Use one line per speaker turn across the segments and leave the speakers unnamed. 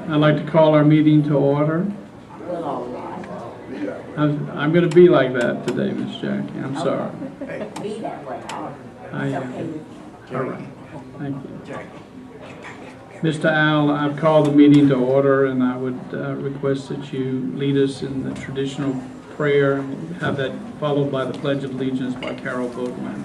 I'd like to call our meeting to order. I'm going to be like that today, Miss Jackie. I'm sorry.
Be that way.
I
It's
am.
okay.
All right. Thank you. Mr. Al, I've called the meeting to order, and I would request that you lead us in the traditional prayer and have that followed by the Pledge of Allegiance by Carol Boatman.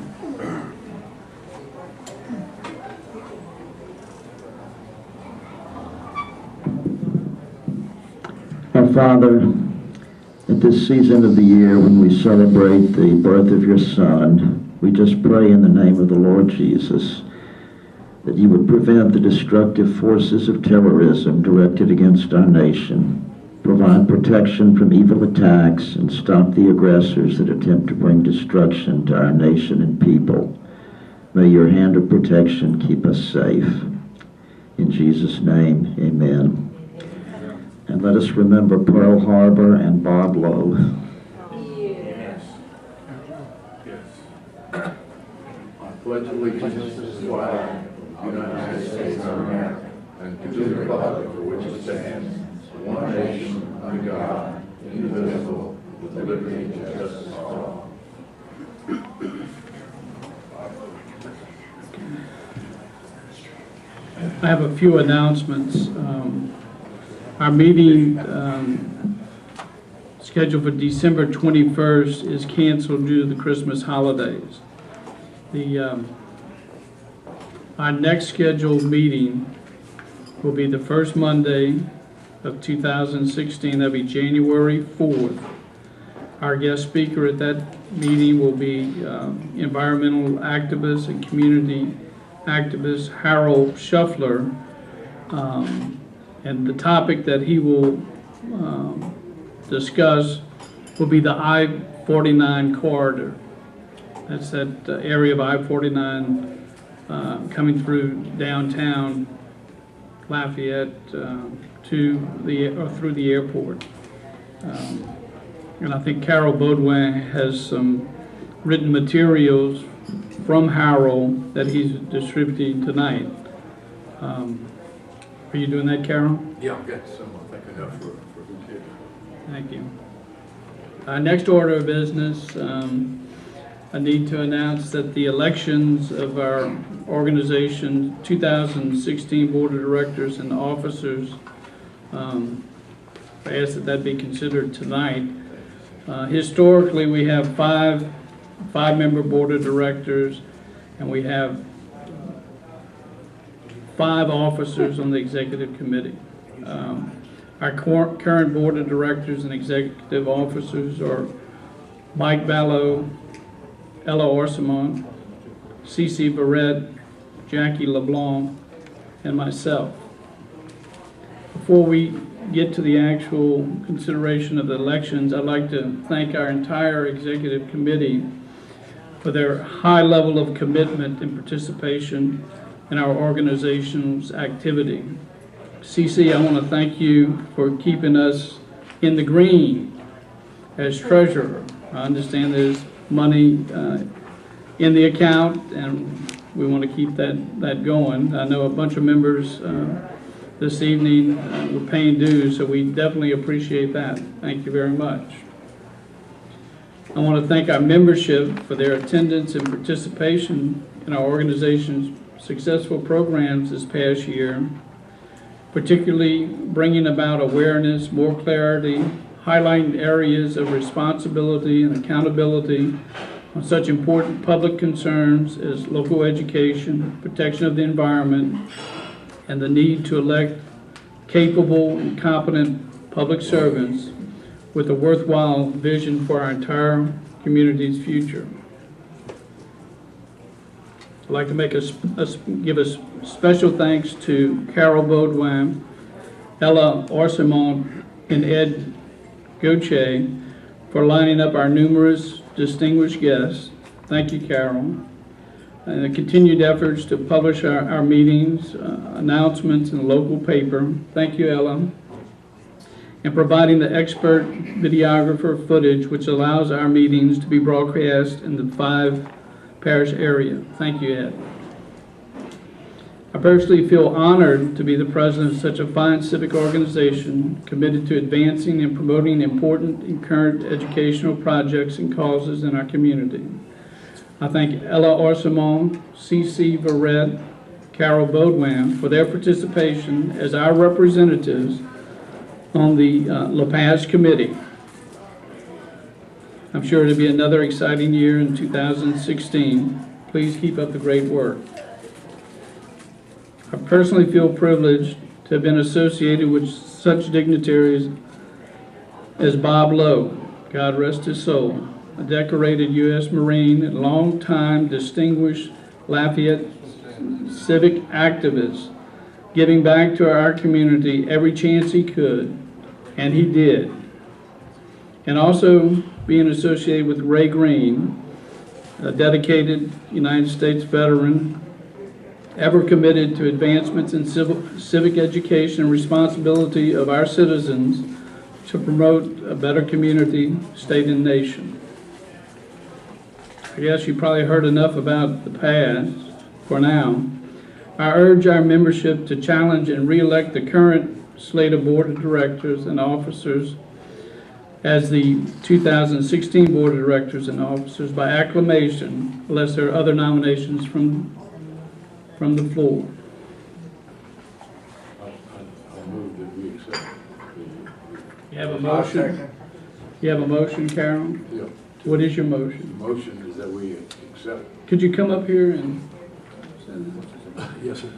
Our Father, at this season of the year when we celebrate the birth of your Son, we just pray in the name of the Lord Jesus that you would prevent the destructive forces of terrorism directed against our nation, provide protection from evil attacks, and stop the aggressors that attempt to bring destruction to our nation and people. May your hand of protection keep us safe. In Jesus' name, amen. And let us remember Pearl Harbor and Bob Lowe.
Yes. I pledge allegiance to the flag of the United States of America and to the republic for which it stands, one nation, under God, indivisible, with liberty and justice for all.
I have a few announcements. Our meeting scheduled for December 21st is canceled due to the Christmas holidays. Our next scheduled meeting will be the first Monday of 2016. That'll be January 4th. Our guest speaker at that meeting will be environmental activist and community activist Harold Shuffler. And the topic that he will discuss will be the I-49 corridor. That's that area of I-49 coming through downtown Lafayette through the airport. And I think Carol Baudouin has some written materials from Harold that he's distributing tonight. Are you doing that, Carol?
Yeah, I've got some, I think, enough for the kids.
Thank you. Next order of business, I need to announce that the elections of our organization 2016 Board of Directors and Officers, I ask that that be considered tonight. Historically, we have five-member Board of Directors, and we have 5 officers on the executive committee. Our current board of directors and executive officers are Mike Ballo, Ella Orsimont, CC Barrett, Jackie LeBlanc, and myself. Before we get to the actual consideration of the elections, I'd like to thank our entire executive committee for their high level of commitment and participation in our organization's activity. CC, I want to thank you for keeping us in the green as treasurer. I understand there's money in the account, and we want to keep that going. I know a bunch of members this evening were paying dues, so we definitely appreciate that. Thank you very much. I want to thank our membership for their attendance and participation in our organization's successful programs this past year, particularly bringing about awareness, more clarity, highlighting areas of responsibility and accountability on such important public concerns as local education, protection of the environment, and the need to elect capable and competent public servants with a worthwhile vision for our entire community's future. I'd like to give a special thanks to Carol Baudouin, Ella Orsimont, and Ed Gauthier for lining up our numerous distinguished guests. Thank you, Carol. And the continued efforts to publish our meetings, announcements in the local paper. Thank you, Ella. And providing the expert videographer footage which allows our meetings to be broadcast in the 5 parish area. Thank you, Ed. I personally feel honored to be the president of such a fine civic organization committed to advancing and promoting important and current educational projects and causes in our community. I thank Ella Orsimon, C.C. Verrett, Carol Bodwin for their participation as our representatives on the La Paz Committee. I'm sure it'll be another exciting year in 2016. Please keep up the great work. I personally feel privileged to have been associated with such dignitaries as Bob Lowe, God rest his soul, a decorated U.S. Marine and longtime distinguished Lafayette civic activist, giving back to our community every chance he could, and he did. And also being associated with Ray Green, a dedicated United States veteran, ever committed to advancements in civic education and responsibility of our citizens to promote a better community, state, and nation. I guess you probably heard enough about the past for now. I urge our membership to challenge and re-elect the current slate of board of directors and officers as the 2016 board of directors and officers by acclamation, unless there are other nominations from the floor.
I move that we accept.
You have a motion? You have a motion, Carol?
Yeah.
What is your motion?
The motion is that we accept.
Could you come up here and...
Yes, sir.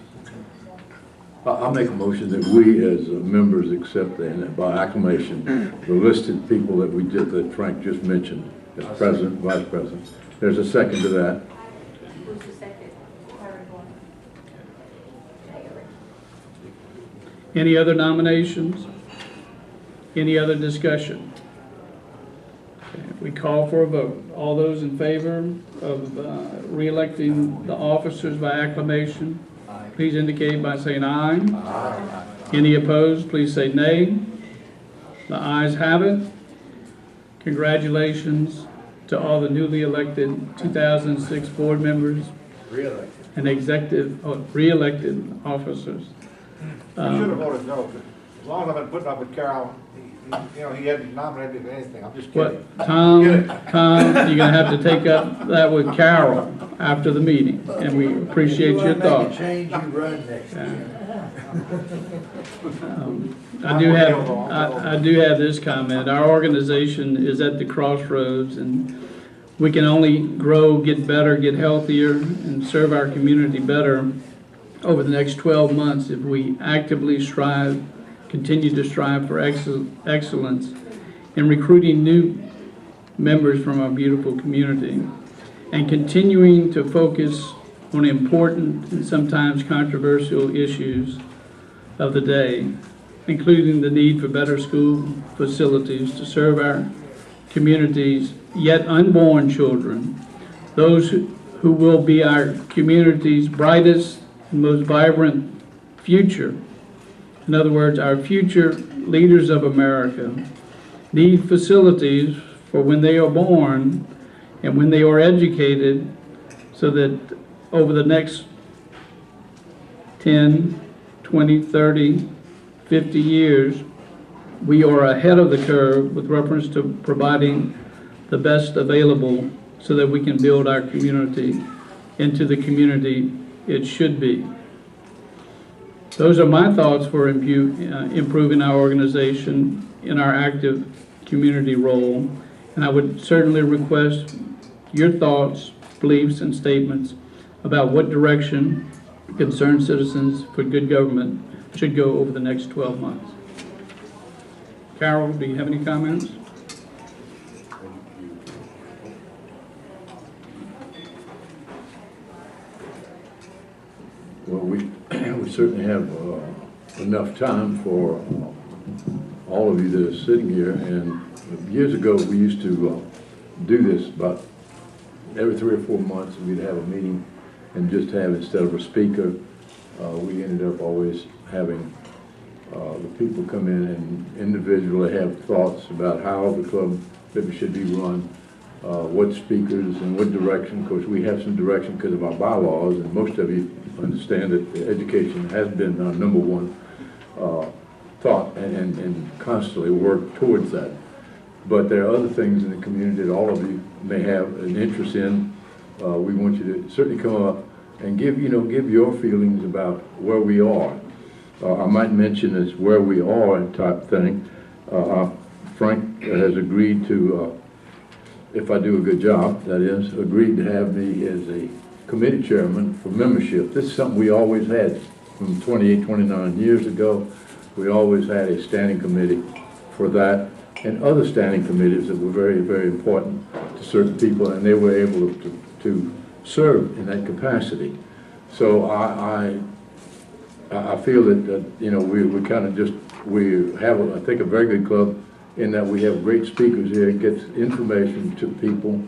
I'll make a motion that we as members accept and by acclamation the listed people that we did, that Frank just mentioned as president, vice president. There's a second to that.
Any other nominations? Any other discussion? Okay, we call for a vote. All those in favor of re-electing the officers by acclamation, please indicate by saying aye. Aye. Any opposed, please say nay. The ayes have it. Congratulations to all the newly elected 2006 board members and re-elected officers.
I should have voted no. As long as I've been putting up with Carol, he hadn't nominated me for anything. I'm just kidding.
What, Tom, you're gonna have to take up that with Carol after the meeting, and we appreciate your thoughts.
Change, you run next year.
I do have this comment. Our organization is at the crossroads, and we can only grow, get better, get healthier, and serve our community better over the next 12 months if we actively continue to strive for excellence in recruiting new members from our beautiful community and continuing to focus on important and sometimes controversial issues of the day, including the need for better school facilities to serve our community's yet unborn children, those who will be our community's brightest and most vibrant future. In other words, our future leaders of America need facilities for when they are born and when they are educated, so that over the next 10, 20, 30, 50 years, we are ahead of the curve with reference to providing the best available so that we can build our community into the community it should be. Those are my thoughts for improving our organization in our active community role, and I would certainly request your thoughts, beliefs, and statements about what direction concerned citizens for good government should go over the next 12 months. Carol, do you have any comments?
Well, we certainly have enough time for all of you that are sitting here. And years ago, we used to do this about every 3 or 4 months. We'd have a meeting and just have, instead of a speaker, we ended up always having the people come in and individually have thoughts about how the club maybe should be run, what speakers and what direction. Of course, we have some direction because of our bylaws, and most of you understand that education has been our number one thought and constantly work towards that. But there are other things in the community that all of you may have an interest in. We want you to certainly come up and give your feelings about where we are. I might mention this where we are type thing. Frank has agreed to, if I do a good job, that is, agreed to have me as a committee chairman for membership. This is something we always had from 28, 29 years ago. We always had a standing committee for that and other standing committees that were very, very important to certain people, and they were able to serve in that capacity. So I feel that we kind of just, we have, I think, a very good club in that we have great speakers here. It gets information to people,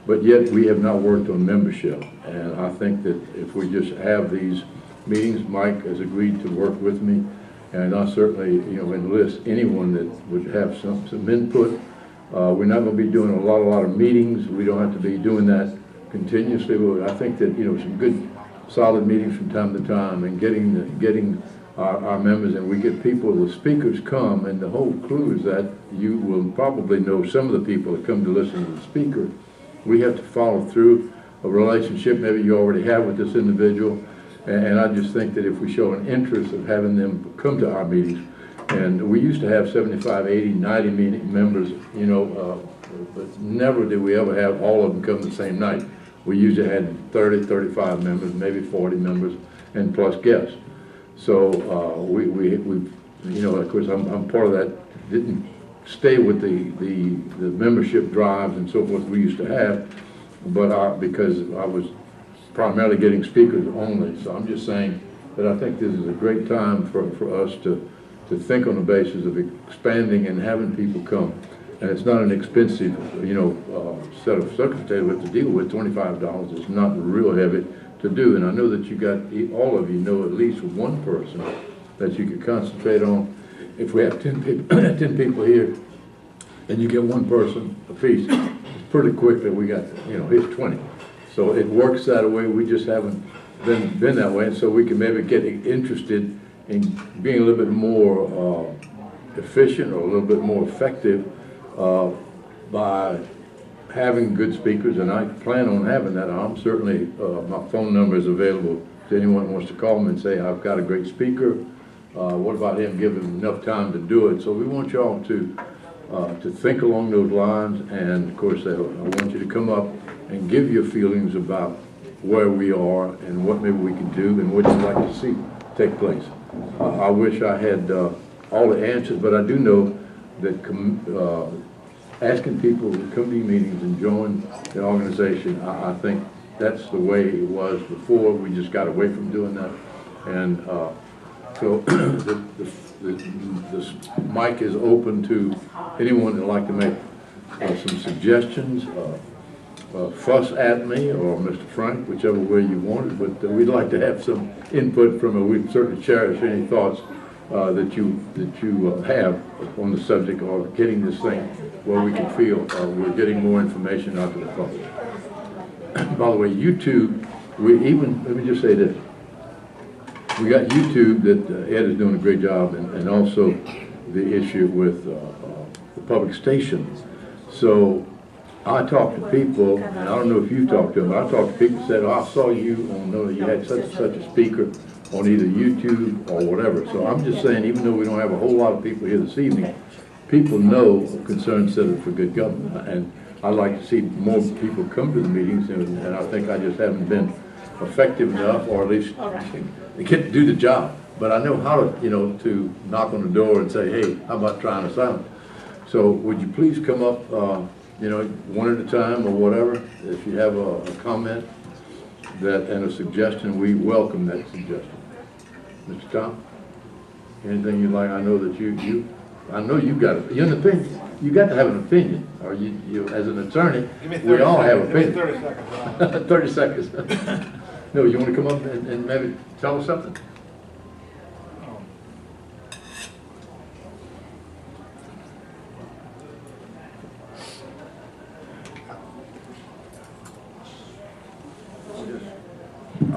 but yet we have not worked on membership. And I think that if we just have these meetings, Mike has agreed to work with me, and I certainly, enlist anyone that would have some input. We're not going to be doing a lot of meetings. We don't have to be doing that continuously. But I think that some good, solid meetings from time to time, and getting our members, and we get people. The speakers come, and the whole clue is that you will probably know some of the people that come to listen to the speaker. We have to follow through a relationship maybe you already have with this individual. And I just think that if we show an interest of having them come to our meetings, and we used to have 75, 80, 90 members, but never did we ever have all of them come the same night. We usually had 30, 35 members, maybe 40 members, and plus guests. So we of course, I'm part of that. Didn't stay with the membership drives and so forth we used to have, but because I was primarily getting speakers only. So I'm just saying that I think this is a great time for us to think on the basis of expanding and having people come. And it's not an expensive, set of circumstances we have to deal with. $25 is not real heavy to do. And I know that all of you know at least one person that you could concentrate on. If we have 10 people, 10 people here, and you get one person apiece, it's pretty quick that we got, here's 20. So it works that way. We just haven't been that way, and so we can maybe get interested in being a little bit more efficient or a little bit more effective by having good speakers, and I plan on having that. I'm certainly, my phone number is available to anyone who wants to call me and say, I've got a great speaker. What about him? Give him enough time to do it. So we want y'all to think along those lines, and of course, I want you to come up and give your feelings about where we are and what maybe we can do and what you'd like to see take place. I wish I had all the answers, but I do know that asking people to come to meetings and join the organization, I think that's the way it was before. We just got away from doing that. And so the mic is open to anyone that'd like to make some suggestions, fuss at me or Mr. Frank, whichever way you want it, but we'd like to have some input from it. We'd certainly cherish any thoughts that you have on the subject of getting this thing where we can feel we're getting more information out to the public. By the way, YouTube, let me just say this. We got YouTube that Ed is doing a great job, and also the issue with the public stations. So I talk to people, and I don't know if you talked to them, but I talked to people who said, oh, I saw you you had such and such a speaker on either YouTube or whatever. So I'm just saying, even though we don't have a whole lot of people here this evening, people know of Concerned Center for Good Government. And I'd like to see more people come to the meetings, and I think I just haven't been effective enough, or at least get to do the job. But I know how to, to knock on the door and say, hey, how about trying us out? So would you please come up, one at a time or whatever. If you have a comment and a suggestion, we welcome that suggestion. Mr. Tom, anything you'd like? I know that I know you've got an opinion. You got to have an opinion, or you as an attorney, we all have opinions.
30 seconds.
30 seconds. No, you want to come up and maybe tell us something?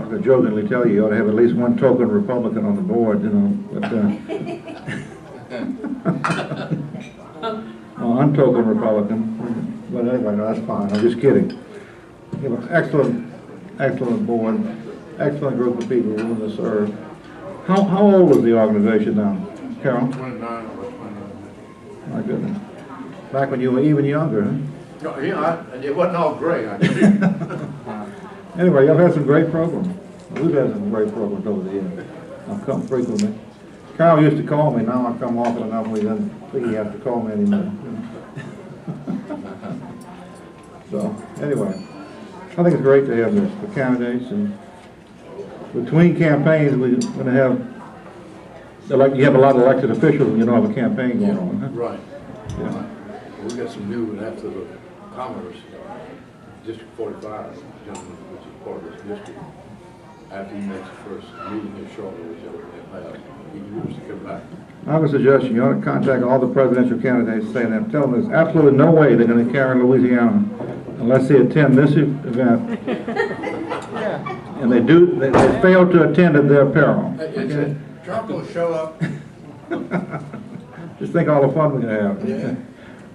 could jokingly tell you, you ought to have at least one token Republican on the board, you know, but, untoken Republican, but anyway, no, that's fine, I'm just kidding. You know, excellent board, excellent group of people willing to serve. How old is the organization now, Carol?
29 or 29.
My goodness. Back when you were even younger, huh?
No, yeah, it wasn't all gray.
Anyway, y'all had some great programs. We've had some great programs over the years. I've come frequently. Carl used to call me, now I come often enough we doesn't think he has to call me anymore. So, anyway, I think it's great to have this, the candidates, and between campaigns, we're going to have, you have a lot of elected officials and you don't have a campaign going on, huh?
Right.
Yeah.
We got some new after the Commerce, District 45, gentleman, which is part of this district. After he makes the first meeting here shortly, which he'll have, he wants to come back.
I have a suggestion. You ought to contact all the presidential candidates saying that, tell them there's absolutely no way they're going to carry Louisiana unless they attend this event. And they fail to attend at their peril. Okay?
Trump will show up.
Just think all the fun we're going to have.
Yeah.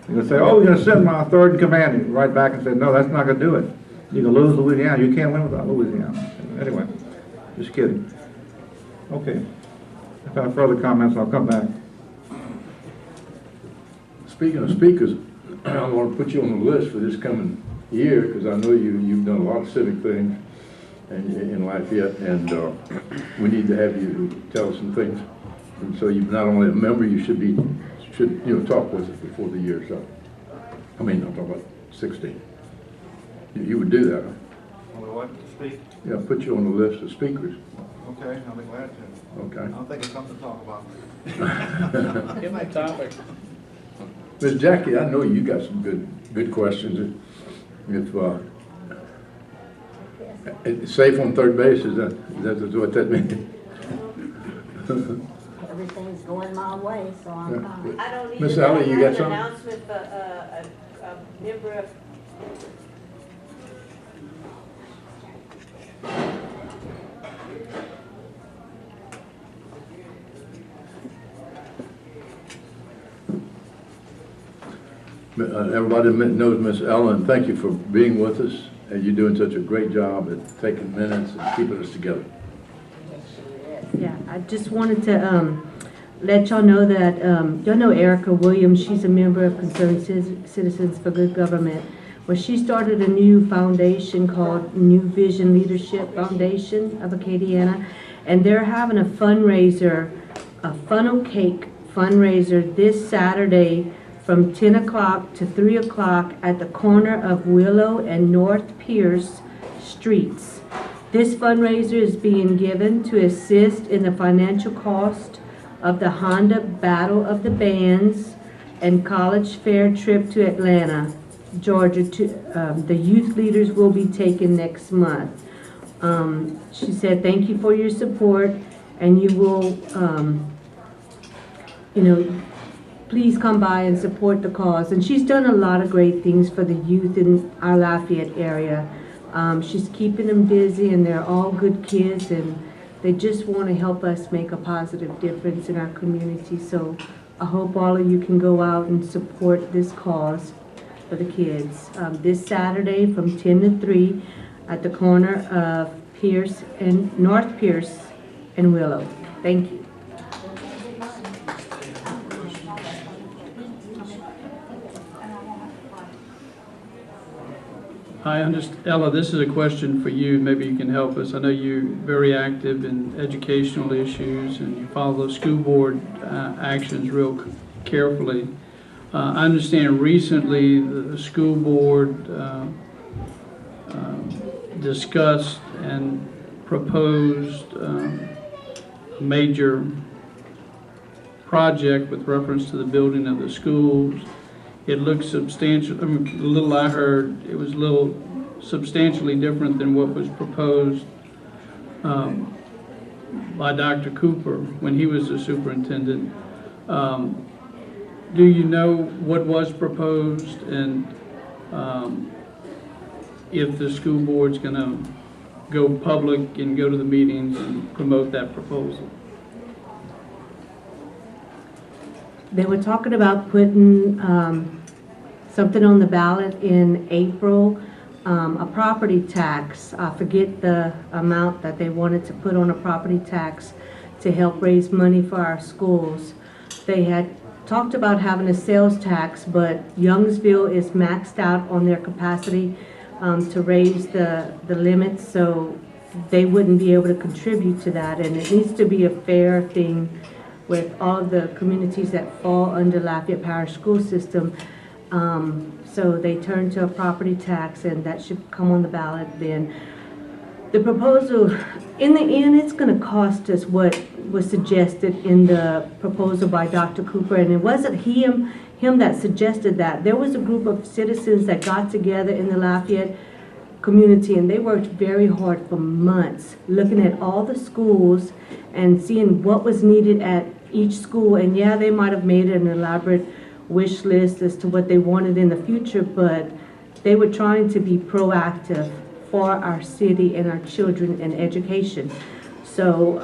You're going to say, oh, we're going to send my third in command. You write back and say, no, that's not going to do it. You can lose Louisiana. You can't win without Louisiana. Anyway, just kidding. Okay. If I have further comments, I'll come back.
Speaking of speakers, I want to put you on the list for this coming year because I know you've done a lot of civic things in Lafayette, and we need to have you tell us some things. And so you're not only a member, you should talk with us before the year's up. I mean, I'm talking about 16. You would do that, huh?
What to speak?
Yeah, put you on the list of speakers.
Okay, I'll be glad to.
Okay.
I'll think of something to talk about.
Give me a topic.
Ms. Jackie, I know you got some good questions. If safe on third base, is that what that means?
Everything's going my way, so I'm fine.
I don't
Miss
either.
Ally, you got
an
something?
announcement for a member of.
Everybody knows Miss Ellen. Thank you for being with us, and you're doing such a great job at taking minutes and keeping us together.
Yeah, I just wanted to let y'all know that, y'all know Erica Williams, she's a member of Concerned Citizens for Good Government. Well, she started a new foundation called New Vision Leadership Foundation of Acadiana, and they're having a fundraiser, a funnel cake fundraiser this Saturday from 10 o'clock to 3 o'clock at the corner of Willow and North Pierce Streets. This fundraiser is being given to assist in the financial cost of the Honda Battle of the Bands and College Fair trip to Atlanta, Georgia. The youth leaders will be taken next month. She said, thank you for your support, and you will, please come by and support the cause. And she's done a lot of great things for the youth in our Lafayette area. She's keeping them busy, and they're all good kids, and they just want to help us make a positive difference in our community. So I hope all of you can go out and support this cause for the kids. This Saturday from 10 to 3 at the corner of Pierce and North Pierce and Willow. Thank you.
I understand, Ella, this is a question for you. Maybe you can help us. I know you're very active in educational issues and you follow the school board actions real carefully. I understand recently the school board discussed and proposed a major project with reference to the building of the schools. It looked substantial. I mean, the little I heard, it was a little substantially different than what was proposed by Dr. Cooper when he was the superintendent. Do you know what was proposed, and if the school board's going to go public and go to the meetings and promote that proposal.
They were talking about putting something on the ballot in April, a property tax. I forget the amount that they wanted to put on a property tax to help raise money for our schools. They had talked about having a sales tax, but Youngsville is maxed out on their capacity to raise the limits, so they wouldn't be able to contribute to that. And it needs to be a fair thing with all the communities that fall under Lafayette Parish School System. So they turned to a property tax, and that should come on the ballot then. The proposal, in the end, it's going to cost us what was suggested in the proposal by Dr. Cooper, and it wasn't him that suggested that. There was a group of citizens that got together in the Lafayette community, and they worked very hard for months looking at all the schools and seeing what was needed at each school. And yeah, they might have made an elaborate wish list as to what they wanted in the future, but they were trying to be proactive for our city and our children and education. So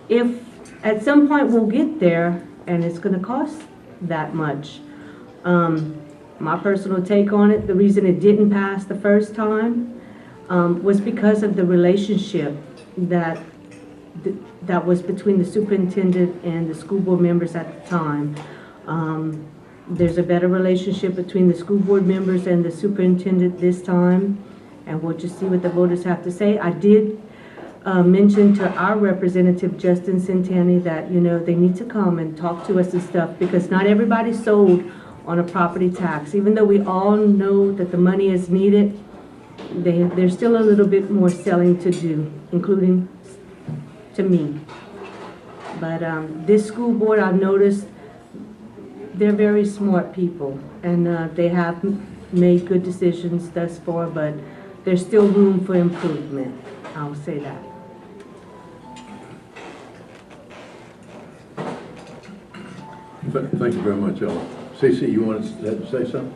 if at some point we'll get there and it's going to cost that much, my personal take on it, the reason it didn't pass the first time was because of the relationship that was between the superintendent and the school board members at the time. There's a better relationship between the school board members and the superintendent this time, and we'll just see what the voters have to say. I did mention to our representative, Justin Centani, that, they need to come and talk to us and stuff, because not everybody's sold on a property tax. Even though we all know that the money is needed, there's still a little bit more selling to do, including to me. But this school board, I've noticed, they're very smart people, and they have made good decisions thus far, but there's still room for improvement. I'll say that.
Thank you very much, Ella. CC, you wanted to say something?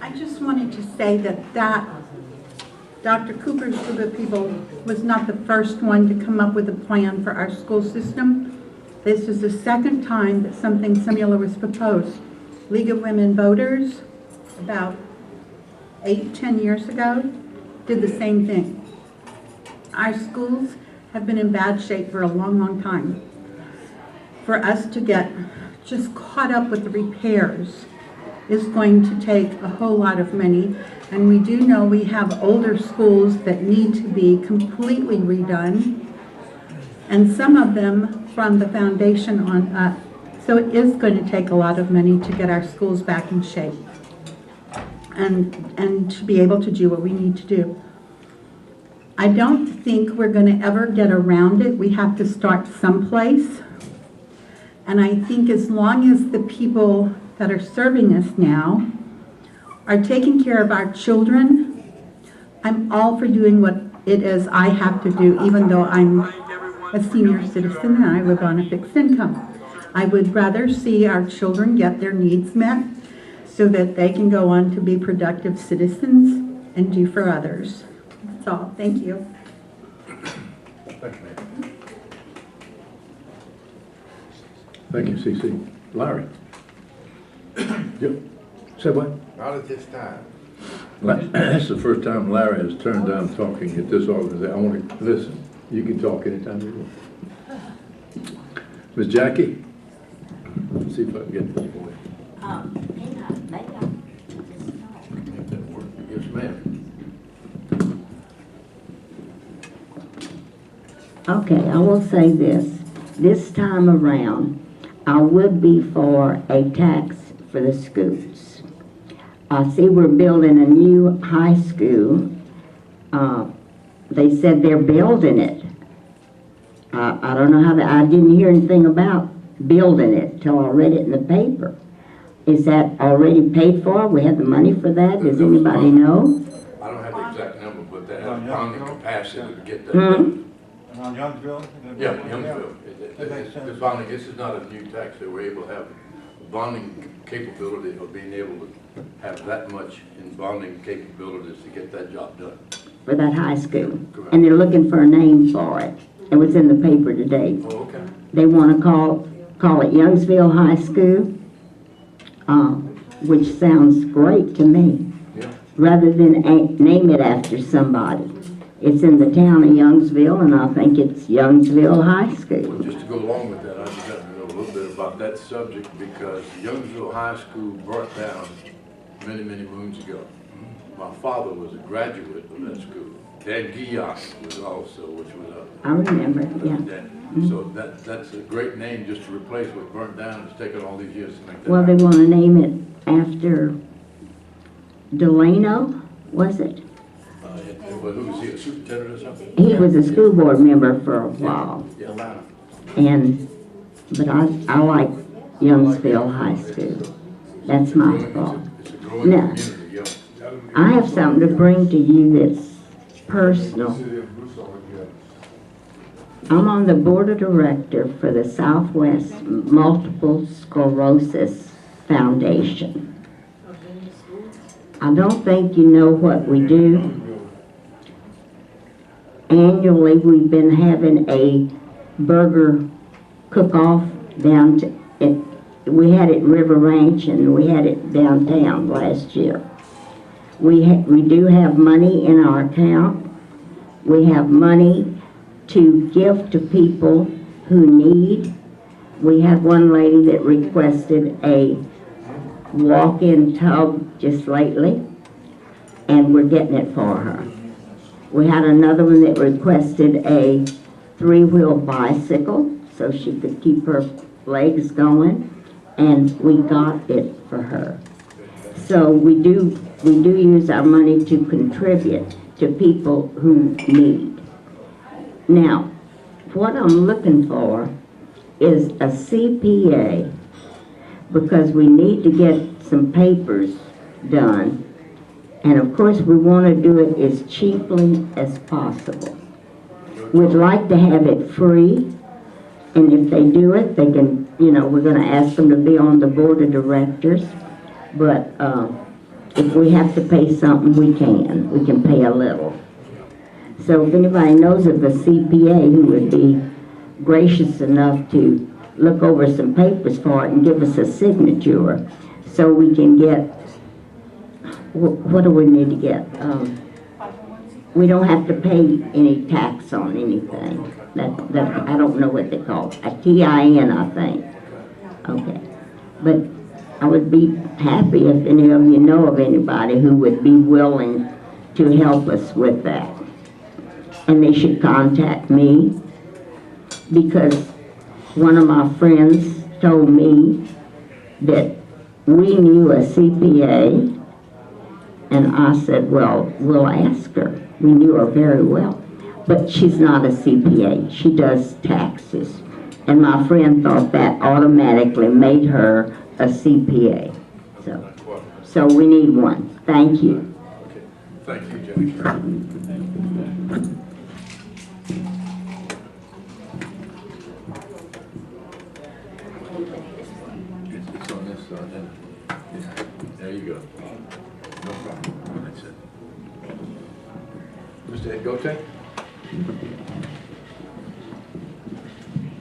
I just wanted to say that Dr. Cooper's group of people was not the first one to come up with a plan for our school system. This is the second time that something similar was proposed. League of Women Voters, about 8-10 years ago, did the same thing. Our schools have been in bad shape for a long, long time. For us to get just caught up with the repairs is going to take a whole lot of money, and we do know we have older schools that need to be completely redone, and some of them from the foundation on up. So it is going to take a lot of money to get our schools back in shape and to be able to do what we need to do. I don't think we're going to ever get around it. We have to start someplace, and I think as long as the people that are serving us now are taking care of our children, I'm all for doing what it is I have to do, even though I'm a senior citizen and I live on a fixed income. I would rather see our children get their needs met so that they can go on to be productive citizens and do for others. That's all. Thank you.
Thank you, Thank you, CC. Larry? Yep. Say what?
Not at this time.
That's the first time Larry has turned down talking at this organization. I want to listen. You can talk anytime you want. Ms. Jackie? Let's see if I can get this for you. Make that work. Yes, ma'am.
Okay, I will say this. This time around, I would be for a tax for the schools. I see we're building a new high school. They said they're building it. I don't know how I didn't hear anything about building it till I read it in the paper. Is that already paid for? We have the money for that? Does anybody know?
I don't have the exact number, but but they have bonding capacity to get that
Hmm?
done.
On Youngsville?
Yeah, Youngsville. The bonding, this is not a new tax, they were able to have bonding capability of being able to have that much in bonding capabilities to get that job done.
For that high school. And they're looking for a name for it. It was in the paper today.
Oh, okay.
They want to call it Youngsville High School, which sounds great to me,
Yeah.
rather than name it after somebody. It's in the town of Youngsville, and I think it's Youngsville High School.
Well, just to go along with that, I just have to know a little bit about that subject because Youngsville High School burnt down many, many moons ago. My father was a graduate of that school. Dan Guillot was also, which was
I remember, yeah.
So that's a great name just to replace what burnt down. It's taken all these years to make that
Well, they
happen.
want to name it after Delano, was it?
Well, who was he, a superintendent or something?
He was a school board member for a while,
Yeah.
but I like Youngsville High School. That's my thought.
It's a growing
Now,
community, yeah.
I have something to bring to you that's personal. I'm on the board of director for the Southwest Multiple Sclerosis Foundation. I don't think you know what we do. Annually, we've been having a burger cook-off down to, we had it River Ranch and we had it downtown last year. We do have money in our account. We have money to give to people who need. We had one lady that requested a walk-in tub just lately, and we're getting it for her. We had another one that requested a three-wheel bicycle so she could keep her legs going, and we got it for her. So we do use our money to contribute to people who need. Now, what I'm looking for is a CPA, because we need to get some papers done. And of course, we want to do it as cheaply as possible. We'd like to have it free, and if they do it, they can, we're going to ask them to be on the board of directors. But if we have to pay something, we can pay a little. So if anybody knows of a CPA who would be gracious enough to look over some papers for it and give us a signature so we can get, what do we need to get? We don't have to pay any tax on anything. That I don't know what they call it. A TIN, I think. Okay. But I would be happy if any of you know of anybody who would be willing to help us with that. And they should contact me, because one of my friends told me that we knew a CPA, and I said, well, we'll ask her. We knew her very well, but she's not a CPA. She does taxes. And my friend thought that automatically made her a CPA. So we need one. Thank you.
Thank you, Jennifer. It's on this side, then. Yeah. There you go. No problem. That's it. Mr. Egote?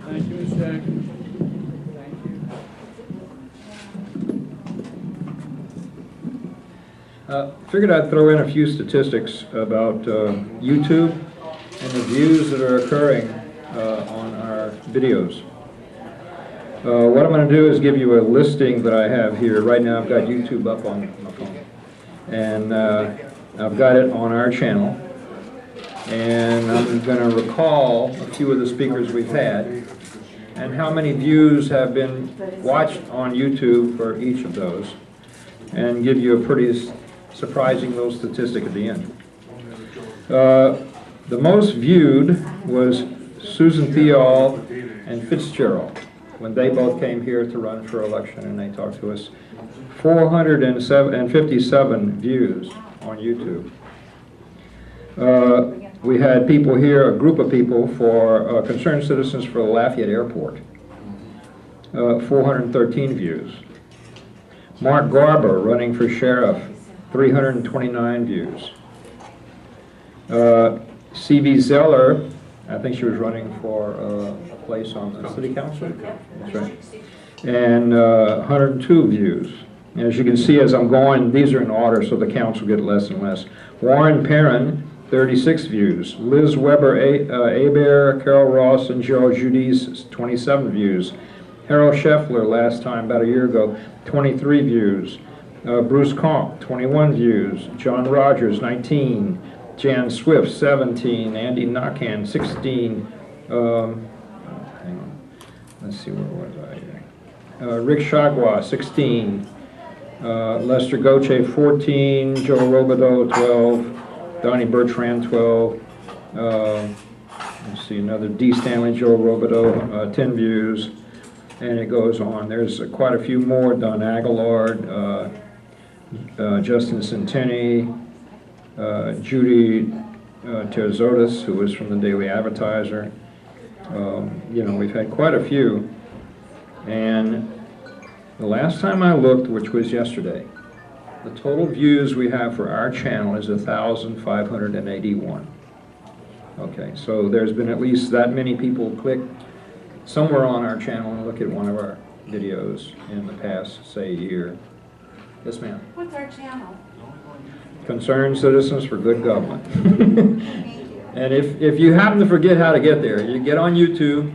Thank you, Mr. Jackson.
Figured I'd throw in a few statistics about YouTube and the views that are occurring on our videos. What I'm going to do is give you a listing that I have here. Right now I've got YouTube up on my phone. And I've got it on our channel. And I'm going to recall a few of the speakers we've had and how many views have been watched on YouTube for each of those, and give you a pretty surprising little statistic at the end. The most viewed was Susan Theall and Fitzgerald when they both came here to run for election, and they talked to us. 457 views on YouTube. We had people here, a group of people for concerned citizens for the Lafayette Airport. 413 views. Mark Garber running for sheriff, 329 views. C.V. Zeller, I think she was running for a place on the city council. That's right. And 102 views. And as you can see as I'm going, these are in order, so the counts will get less and less. Warren Perrin, 36 views. Liz Weber, Hebert, Carol Ross, and Joe Judice, 27 views. Harold Scheffler, last time, about a year ago, 23 views. Bruce Comp, 21 views. John Rogers, 19. Jan Swift, 17. Andy Knockan, 16. Hang on. Let's see, where was I here? Rick Chagua, 16. Lester Goche, 14. Joe Robideau, 12. Donnie Bertrand, 12. Let's see, another D. Stanley, Joe Robideau, 10 views. And it goes on. There's quite a few more. Don Aguilard, Justin Centeni, Judy Terzotis, who was from the Daily Advertiser. You know, we've had quite a few. And the last time I looked, which was yesterday, the total views we have for our channel is 1,581. Okay, so there's been at least that many people click somewhere on our channel and look at one of our videos in the past, say, year. Yes, ma'am?
What's our channel?
Concerned Citizens for Good Government. And if you happen to forget how to get there, you get on YouTube,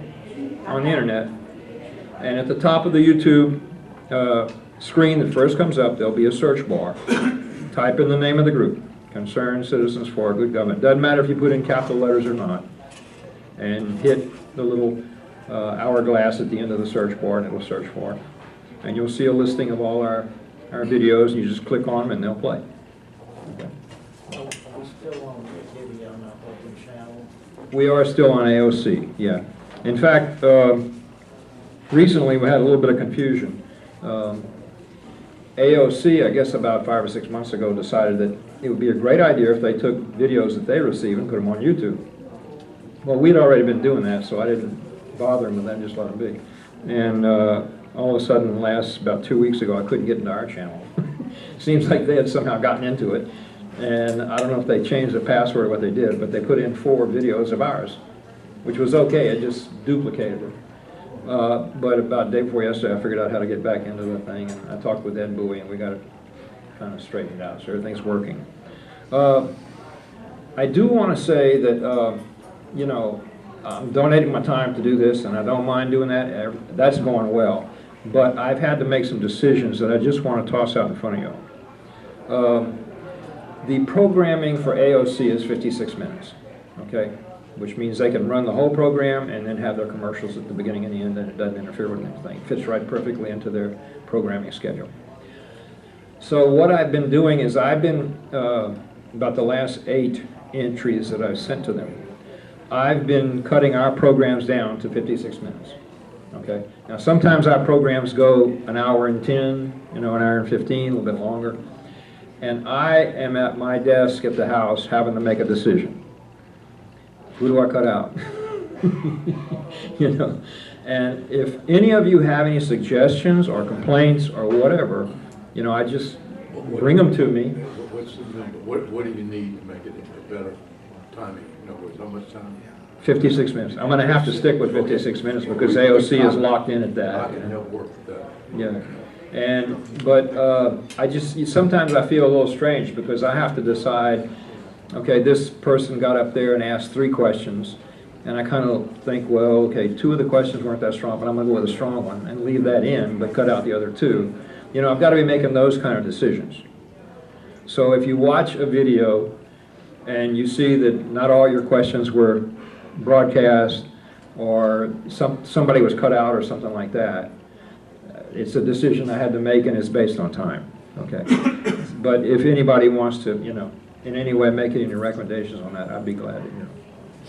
on the internet, and at the top of the YouTube screen that first comes up, there'll be a search bar. Type in the name of the group, Concerned Citizens for Good Government. Doesn't matter if you put in capital letters or not. And hit the little hourglass at the end of the search bar, and it'll search for it. And you'll see a listing of all our videos, and you just click on them and they'll play. Okay.
We're still on the video, not open channel.
We are still on AOC, yeah. In fact, recently we had a little bit of confusion. AOC, I guess about 5 or 6 months ago, decided that it would be a great idea if they took videos that they receive and put them on YouTube. Well, we'd already been doing that, so I didn't bother them with that, just let them be. And all of a sudden, about 2 weeks ago, I couldn't get into our channel. Seems like they had somehow gotten into it. And I don't know if they changed the password or what they did, but they put in 4 videos of ours, which was okay. It just duplicated it. But about a day before yesterday, I figured out how to get back into the thing, and I talked with Ed Bowie, and we got it kind of straightened out, so everything's working. I do want to say that, you know, I'm donating my time to do this, and I don't mind doing that. That's going well. But I've had to make some decisions that I just want to toss out in front of you. The programming for AOC is 56 minutes, okay? Which means they can run the whole program and then have their commercials at the beginning and the end, and it doesn't interfere with anything. It fits right perfectly into their programming schedule. So what I've been doing is I've been, about the last 8 entries that I've sent to them, I've been cutting our programs down to 56 minutes. Okay. Now sometimes our programs go an hour and 10, you know, an hour and 15, a little bit longer. And I am at my desk at the house having to make a decision. Who do I cut out? You know. And if any of you have any suggestions or complaints or whatever, you know, I just bring them to me.
What's the number? What do you need to make it a better timing? In other words, how much time?
56 minutes. I'm going to have to stick with 56 minutes because AOC is locked in at that.
I can help work with that.
Yeah. But I just, sometimes I feel a little strange because I have to decide, okay, this person got up there and asked 3 questions, and I kind of think, well, okay, 2 of the questions weren't that strong, but I'm going to go with a strong one and leave that in, but cut out the other 2. You know, I've got to be making those kind of decisions. So if you watch a video and you see that not all your questions were broadcast or somebody was cut out or something like that, it's a decision I had to make, and it's based on time. Okay. But if anybody wants to, you know, in any way make any recommendations on that, I'd be glad to, you know.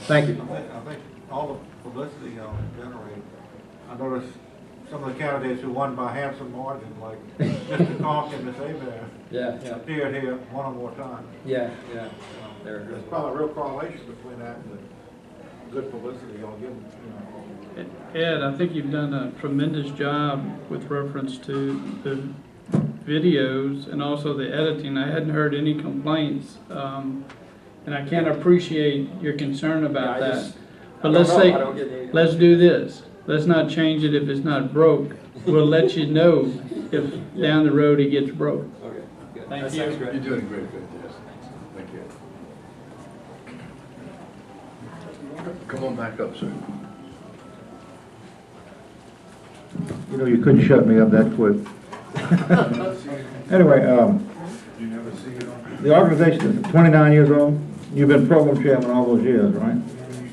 Thank you.
I think all the publicity generate, I noticed some of the candidates who won by handsome margin, like Mr. Conk and Miss Abear,
Yeah,
appeared here one or more times.
yeah.
There's probably a real correlation between that and the good publicity y'all give them, you know.
Ed, I think you've done a tremendous job with reference to the videos and also the editing. I hadn't heard any complaints, and I can't appreciate your concern about
Yeah, I
that.
just-
But
I
let's
don't know.
say,
I don't get any-
let's do this. Let's not change it if it's not broke. We'll let you know if down the road it gets broke.
Okay, good.
Thank
That
you.
sounds great.
You're doing great, yes. Thank you. Come on back up, sir.
You know, you couldn't shut me up that quick. Anyway, the organization is 29 years old. You've been program chairman all those years, right?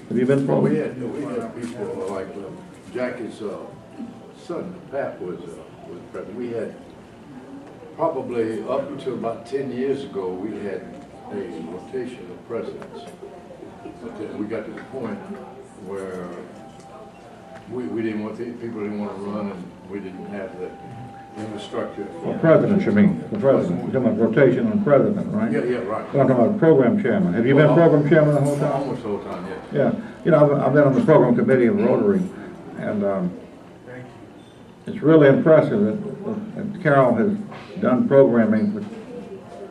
Have you been
Well,
program?
we had people like Jackie's son, Pat, was president. We had probably up until about 10 years ago, we had a rotation of presidents. But then we got to the point where we didn't want, people didn't want to run, and we didn't have the infrastructure.
Well, president, you mean, the president. You're talking about rotation on president, right?
Yeah, right.
Well, I'm talking about program chairman. Have you been program chairman the whole time?
Almost the whole time, yes.
Yeah, you know, I've been on the program committee of Rotary, and it's really impressive that Carol has done programming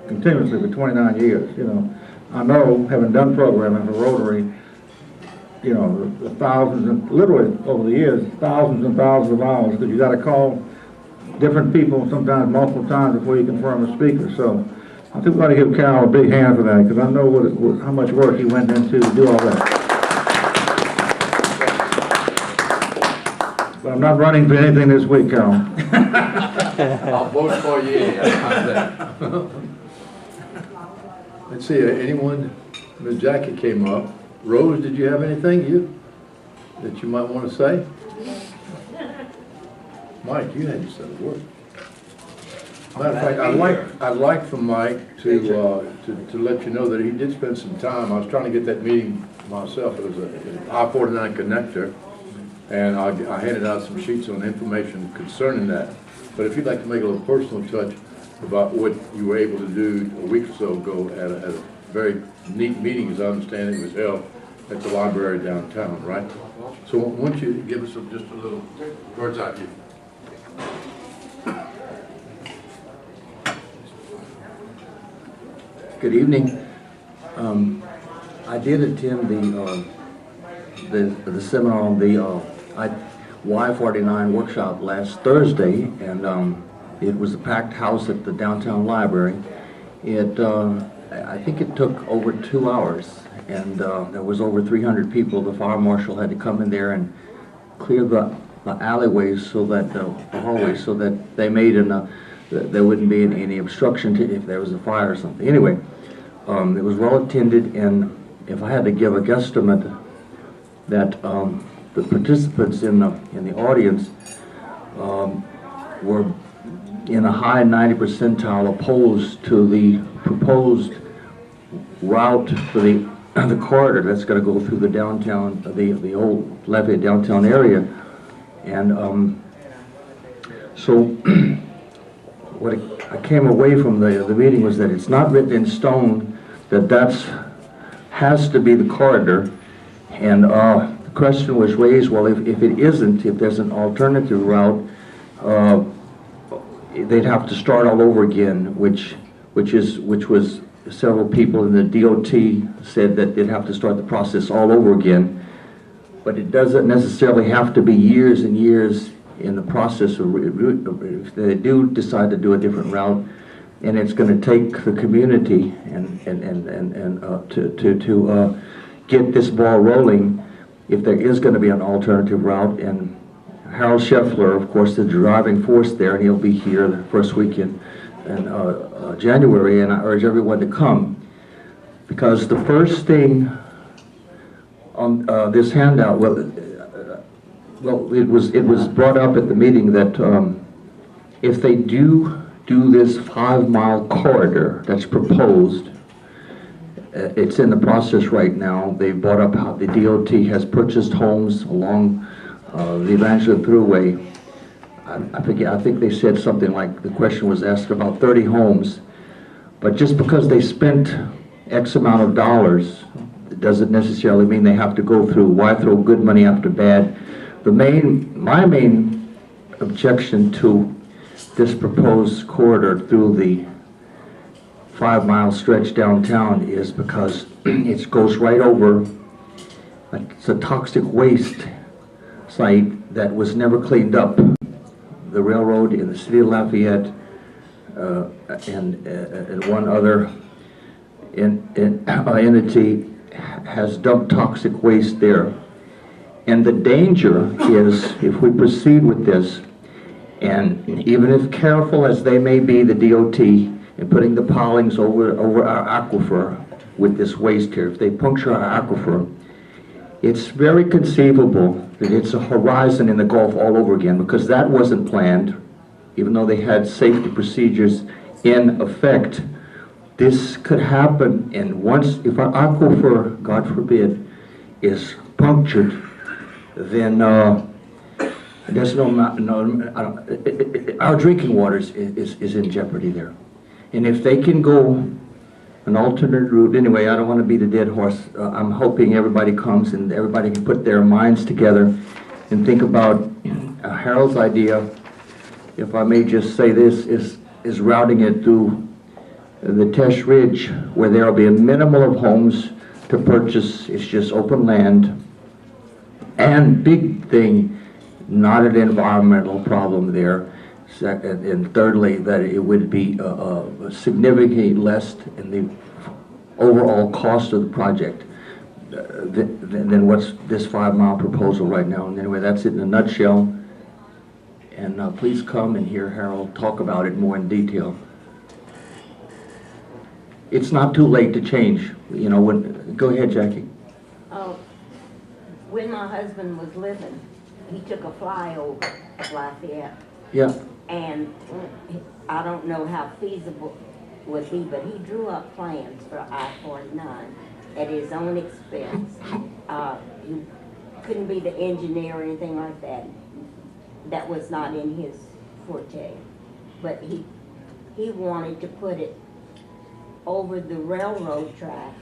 continuously for 29 years, you know. I know, having done programming for Rotary, you know, the thousands, and literally over the years, thousands and thousands of hours, because you got to call different people sometimes multiple times before you confirm a speaker. So I think we ought to give Carol a big hand for that, because I know how much work he went into to do all that. But I'm not running for anything this week, Carol.
I'll vote for you. Let's see, anyone? Ms. Jackie came up. Rose, did you have anything that you might want to say? Mike, you had to say a word. Matter of fact, I'd like for Mike to let you know that he did spend some time. I was trying to get that meeting myself. It was an I-49 connector, and I handed out some sheets on information concerning that. But if you'd like to make a little personal touch about what you were able to do a week or so ago at a very neat meeting, as I understand it was held at the library downtown, right? So why don't you give us just a little bird's eye view.
Good evening. I did attend the seminar on the Y49 workshop last Thursday, and it was a packed house at the downtown library. I think it took over 2 hours, and there was over 300 people. The fire marshal had to come in there and clear the alleyways, so that the hallways, so that they made there wouldn't be any obstruction if there was a fire or something. Anyway, it was well attended, and if I had to give a guesstimate, that the participants in the audience were in a high 90 percentile opposed to the proposed route for the corridor that's going to go through the downtown, the old Lafayette downtown area, and so what I came away from the meeting was that it's not written in stone that has to be the corridor, and the question was raised, well, if it isn't, if there's an alternative route, they'd have to start all over again, which was several people in the DOT said that they'd have to start the process all over again. But it doesn't necessarily have to be years and years in the process of if they do decide to do a different route, and it's going to take the community to get this ball rolling if there is going to be an alternative route. And Harold Scheffler, of course, is the driving force there, and he'll be here the first weekend in January, and I urge everyone to come, because the first thing on this handout, well, it was brought up at the meeting that if they do this 5-mile corridor that's proposed, it's in the process right now. They brought up how the DOT has purchased homes along the Evangeline Thruway I forget, I think they said something like, the question was asked about 30 homes, but just because they spent X amount of dollars, it doesn't necessarily mean they have to go through. Why throw good money after bad? My main objection to this proposed corridor through the 5-mile stretch downtown is because it goes right over, it's a toxic waste site that was never cleaned up. The railroad in the city of Lafayette and one other entity has dumped toxic waste there. And the danger is, if we proceed with this, and even if careful as they may be, the DOT, in putting the pilings over our aquifer with this waste here, if they puncture our aquifer, it's very conceivable that it's a horizon in the Gulf all over again, because that wasn't planned, even though they had safety procedures in effect. This could happen, and once, if our aquifer, God forbid, is punctured, then there's our drinking water is in jeopardy there. And if they can go an alternate route, anyway, I don't want to beat a dead horse. I'm hoping everybody comes and everybody can put their minds together and think about Harold's idea, if I may just say this, is routing it through the Tesh Ridge, where there will be a minimal of homes to purchase. It's just open land. And big thing, not an environmental problem there. And thirdly, that it would be significantly less in the overall cost of the project than what's this 5-mile proposal right now. And anyway, that's it in a nutshell. And please come and hear Harold talk about it more in detail. It's not too late to change. You know, go ahead, Jackie.
When my husband was living, he took a flyover of Lafayette.
Yeah.
And I don't know how feasible it would be, but he drew up plans for I-49 at his own expense. He couldn't be the engineer or anything like that. That was not in his forte. But he wanted to put it over the railroad track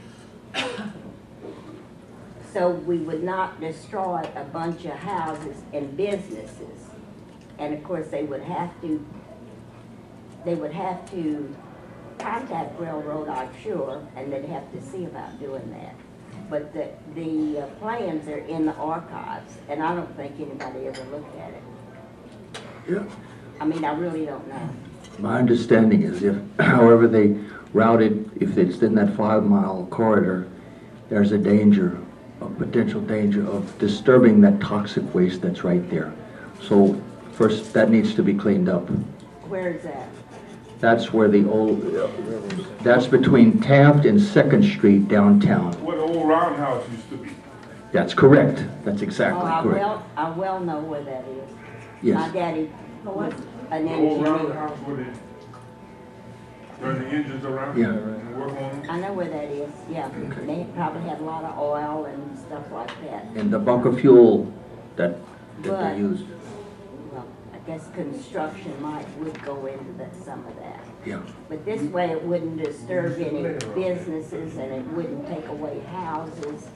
so we would not destroy a bunch of houses and businesses. And of course, they would have to contact railroad, I'm sure, and they'd have to see about doing that. But the plans are in the archives, and I don't think anybody ever looked at it.
Yeah.
I mean, I really don't know.
My understanding is, if, however they route it, if it's in that 5-mile corridor, there's a danger, a potential danger of disturbing that toxic waste that's right there. So first, that needs to be cleaned up.
Where is that?
That's where the old, that's between Taft and 2nd Street downtown.
Where the old roundhouse used to be.
That's correct. That's exactly correct.
I well know where that is.
Yes.
My daddy was an
The old
engineer.
roundhouse where they turn the engines around
Yeah.
and work on them.
I know where that is, yeah.
Okay.
They probably had a lot of oil and stuff like that.
And the bunker fuel that
But-
they use.
Well, I guess construction would go into some of that.
Yeah.
But this way it wouldn't disturb any businesses and it wouldn't take away houses.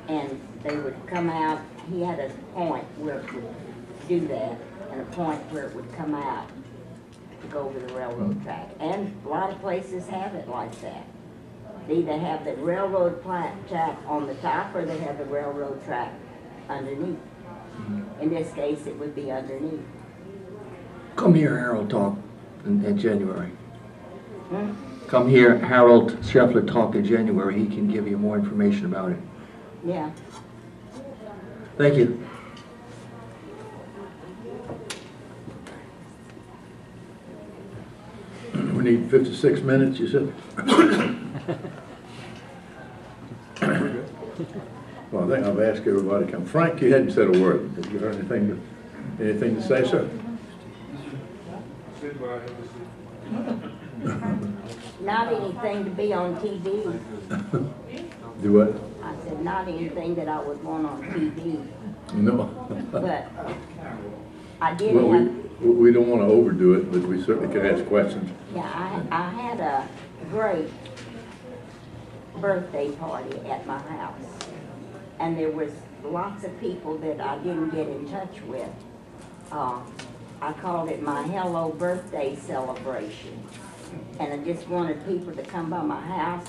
And they would come out, he had a point where it would do that and a point where it would come out to go over the railroad track. And a lot of places have it like that. They either have the railroad track on the top or they have the railroad track underneath. In this case, it would be underneath.
Come here, Harold, talk in January.
Hmm?
Come here, Harold Scheffler, talk in January. He can give you more information about it.
Yeah.
Thank you.
We need 56 minutes, you said? Well, I think I've asked everybody to come. Frank, you hadn't said a word. Did you have anything to say, sir?
Said what I had to say.
Not anything to be on TV.
Do what?
I said, not anything that I would want on TV.
No.
But I did
Well,
have,
We don't want to overdo it, but we certainly can ask questions.
Yeah, I had a great birthday party at my house, and there was lots of people that I didn't get in touch with. I called it my Hello Birthday Celebration, and I just wanted people to come by my house,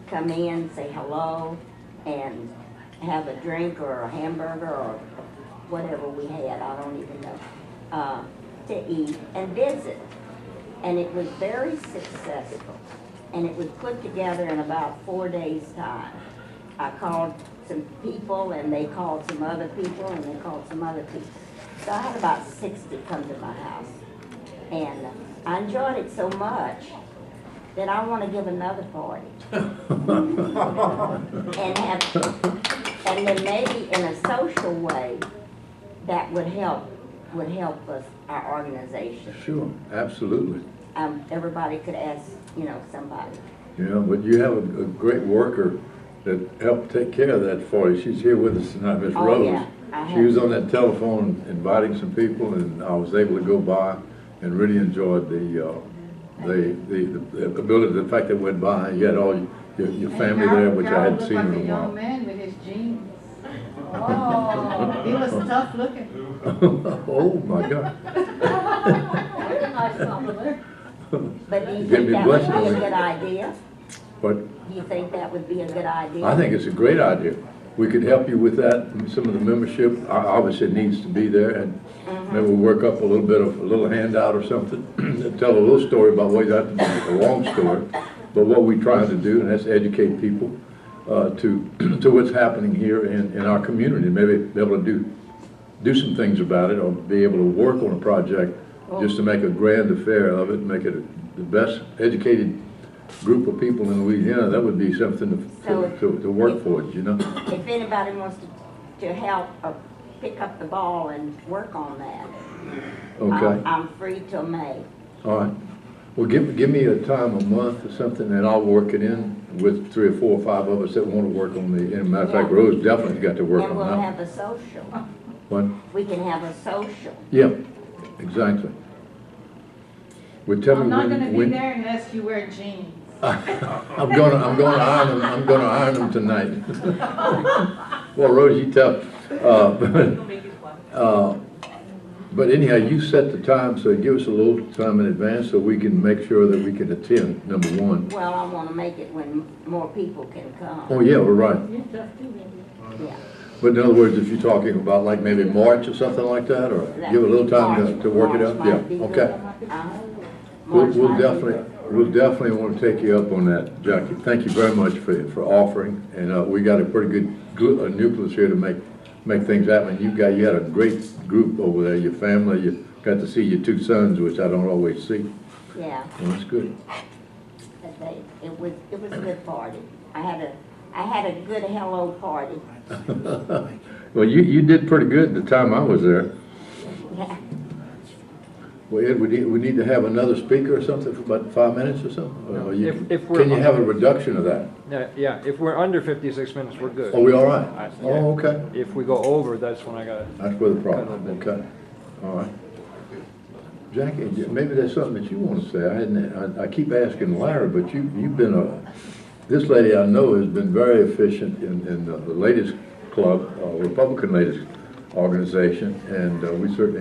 come in, say hello, and have a drink or a hamburger or whatever we had, I don't even know, to eat and visit. And it was very successful, and it was put together in about 4 days' time. I called some people, and they called some other people, and they called some other people. So I had about 60 come to my house, and I enjoyed it so much that I want to give another party. And then maybe in a social way, that would help us, our organization.
Sure, absolutely.
Everybody could ask, somebody.
Yeah, but you have a great worker that helped take care of that for you. She's here with us tonight, Miss
Oh,
Rose.
yeah,
She was on that telephone inviting some people, and I was able to go by and really enjoyed the ability, the fact that it went by. You had all your family there, which I hadn't seen in a while.
Young man with his jeans. Oh, he was tough looking.
Oh, my God.
But do you
Give
think
me
that would
blessing
be a
on it.
good idea?
But
Do you think that would be a good idea?
I think it's a great idea. We could help you with that, some of the membership, obviously it needs to be there, and maybe we'll work up a little handout or something, tell a little story about what you have to do, a long story, but what we try to do, and that's educate people to what's happening here in our community, and maybe be able to do some things about it, or be able to work on a project just to make a grand affair of it, make it the best educated group of people in Louisiana. That would be something to work for, you know.
If anybody wants to help or pick up the ball and work on that,
Okay.
I'm free till May.
All right. Well, give me a time, a month or something, and I'll work it in with 3 or 4 or 5 of us that want to work on the, and matter of fact,
Yeah.
Rose definitely got to work
And
on
we'll
that.
have a social.
What?
We can have a social.
Yeah, exactly. Well, tell
I'm
me
not gonna be
when.
there unless you wear jeans.
I'm gonna iron them tonight. Well, Rose, you tell. But anyhow, you set the time, so give us a little time in advance so we can make sure that we can attend, number one.
Well, I want to make it when more people can come.
Oh, yeah, we're right.
Yeah.
But in other words, if you're talking about like maybe March or something like that, or give a little time to work it out?
March might be
Yeah,
good.
okay.
March might be
We'll definitely want to take you up on that, Jackie. Thank you very much for offering, and we got a pretty good nucleus here to make things happen. You had a great group over there, your family. You got to see your 2 sons, which I don't always see.
Yeah.
Well, that's good.
But it was a good party. I had a good hello party.
Well, you did pretty good the time I was there.
Yeah.
Well, Ed, we need to have another speaker or something for about 5 minutes or something?
No,
Or
if we're-
can you have a reduction of that?
Yeah, if we're under 56 minutes, we're good.
Are we all right?
Yeah.
Oh, okay.
If we go over, that's when I gotta.
That's where the problem, okay. All right. Jackie, maybe there's something that you want to say. I keep asking Larry, but you've been this lady I know has been very efficient in the ladies club, Republican ladies organization, and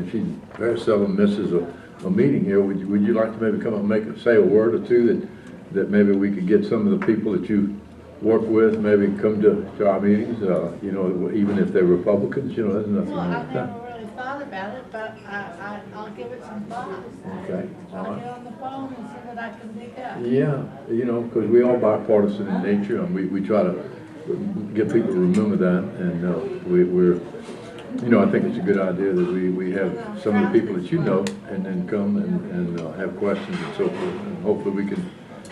she very seldom misses a meeting here. Would you like to maybe come and say a word or two that maybe we could get some of the people that you work with, maybe come to our meetings, even if they're Republicans, there's nothing
Well,
wrong
I've
with that.
never really thought about it, but I'll give it some thought.
Okay.
I'll get on the phone and see what I can dig up.
Yeah, because we are bipartisan in nature, and we try to get people to remember that, and we're I think it's a good idea that we have some of the people that and then come and have questions and so forth, and hopefully we can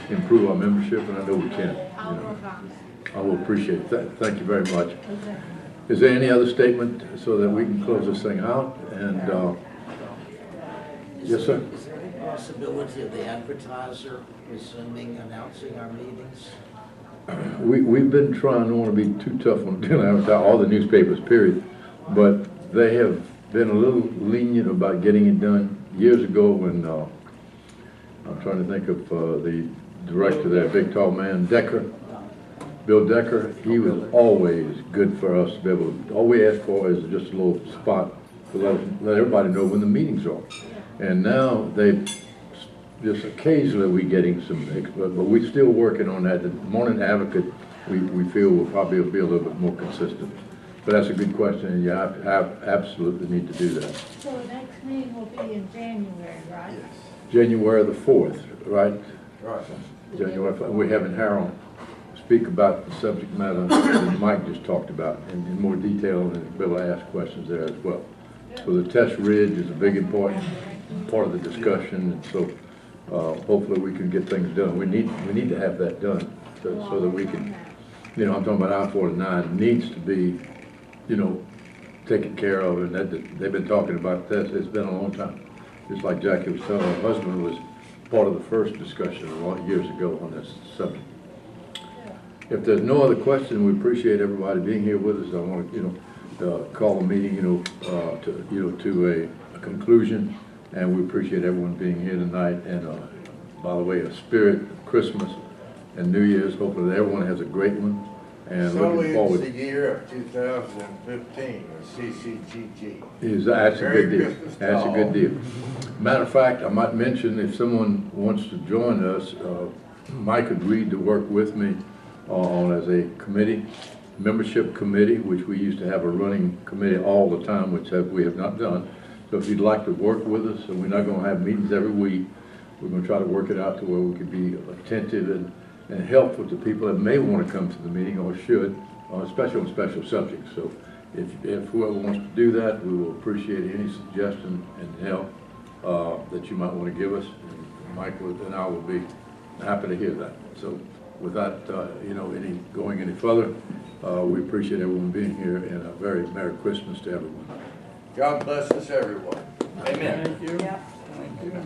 improve our membership, and I know we can.
I'll work on it.
I will appreciate that. Thank you very much. Is there any other statement so that we can close this thing out? And yes, sir.
Is there any possibility of the advertiser resuming announcing our meetings?
We've been trying, I don't want to be too tough on all the newspapers, period, but they have been a little lenient about getting it done years ago when, I'm trying to think of the director there, big tall man, Decker, Bill Decker, he was always good for us to be able, all we asked for is just a little spot to let everybody know when the meetings are. And now just occasionally we getting some, but we're still working on that. The Morning Advocate, we feel will probably be a little bit more consistent. But that's a good question, and you absolutely need to do that.
So the next meeting will be in January, right?
Yes.
January the 4th, right?
Right.
January 4th. We're having Harold speak about the subject matter that Mike just talked about in more detail, and be able to ask questions there as well. So the test ridge is a big important part of the discussion, and so hopefully we can get things done. We need to have that done so that we can, you know, I'm talking about I-49 needs to be, you know, taken care of, and that they've been talking about this. It's been a long time. Just like Jackie was telling her husband was part of the first discussion a lot years ago on this subject. If there's no other question, we appreciate everybody being here with us. I want to, you know, call the meeting, to a conclusion, and we appreciate everyone being here tonight. And by the way, a spirit of Christmas and New Year's. Hopefully that everyone has a great one. And looking forward.
It's the year of 2015, the CCGG.
That's a good deal.
Merry Christmas to
That's a
all.
good deal. Matter of fact, I might mention if someone wants to join us, Mike agreed to work with me on as a committee, membership committee, which we used to have a running committee all the time, which we have not done. So if you'd like to work with us, and we're not going to have meetings every week, we're going to try to work it out to where we could be attentive and helpful to people that may want to come to the meeting or should, especially on special subjects. So if whoever wants to do that, we will appreciate any suggestion and help that you might want to give us. And Michael and I will be happy to hear that. So without going any further, we appreciate everyone being here, and a very Merry Christmas to everyone.
God bless us, everyone. Amen.
Thank you.
Yeah.
Thank you.